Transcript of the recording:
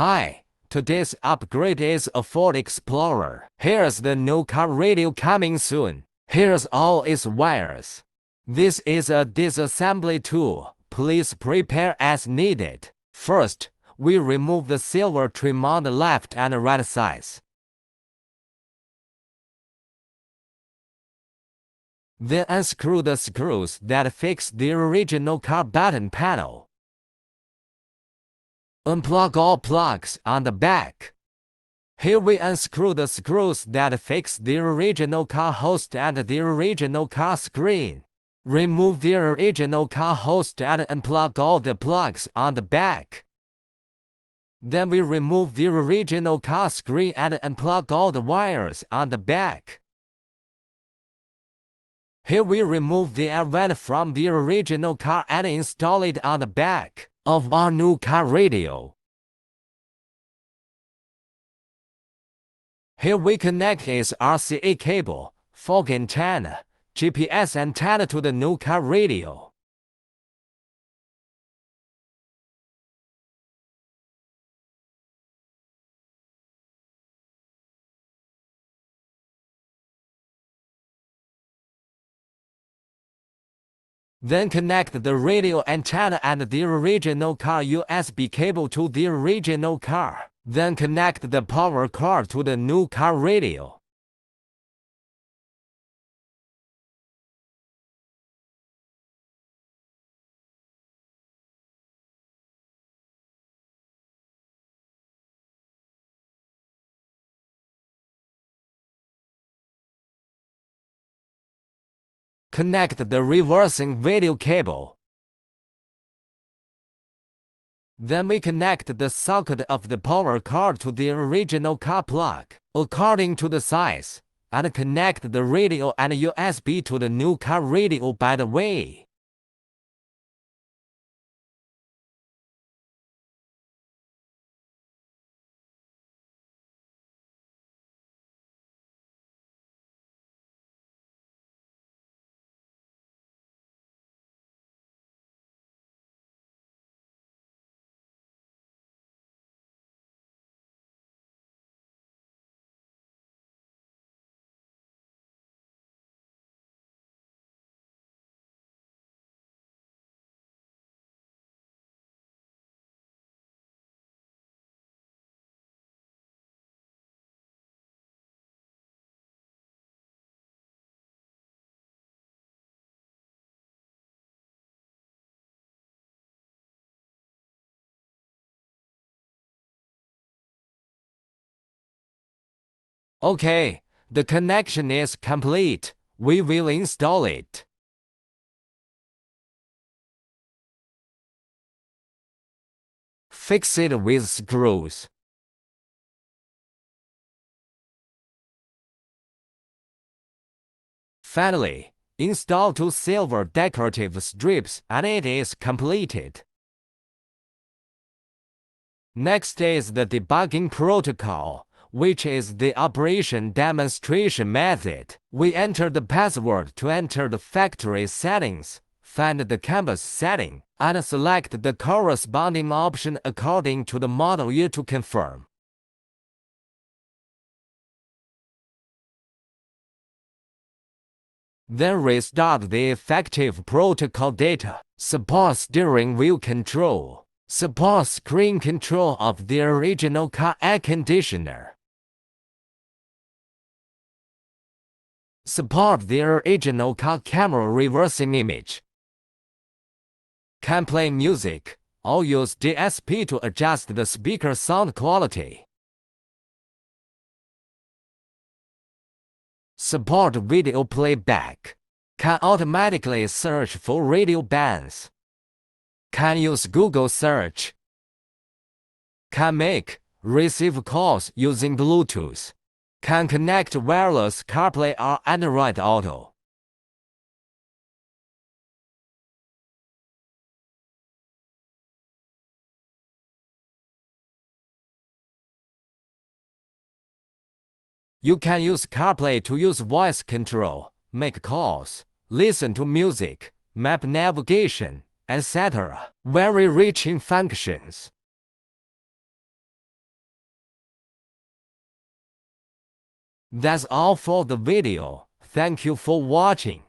Hi, today's upgrade is a Ford Explorer. Here's the new car radio coming soon. Here's all its wires. This is a disassembly tool. Please prepare as needed. First, we remove the silver trim on the left and right sides. Then unscrew the screws that fix the original car button panel. Unplug all plugs on the back. Here we unscrew the screws that fix the original car host and the original car screen. Remove the original car host and unplug all the plugs on the back. Then we remove the original car screen and unplug all the wires on the back. Here we remove the air vent from the original car and install it on the back of our new car radio. Here we connect its RCA cable, fog antenna, GPS antenna to the new car radio. Then connect the radio antenna and the original car USB cable to the original car. Then connect the power cord to the new car radio. Connect the reversing video cable. Then we connect the socket of the power cord to the original car plug, according to the size, and connect the radio and USB to the new car radio by the way. Okay, the connection is complete. We will install it. Fix it with screws. Finally, install two silver decorative strips and it is completed. Next is the debugging protocol, which is the operation demonstration method. We enter the password to enter the factory settings, find the canvas setting, and select the corresponding option according to the model year to confirm. Then restart the effective protocol data. Support steering wheel control. Support screen control of the original car air conditioner. Support the original car camera reversing image. Can play music, or use DSP to adjust the speaker sound quality. Support video playback. Can automatically search for radio bands. Can use Google search. Can make, receive calls using Bluetooth. Can connect wireless Carplay or Android Auto. You can use Carplay to use voice control, make calls, listen to music, map navigation, etc. Very rich in functions. That's all for the video. Thank you for watching.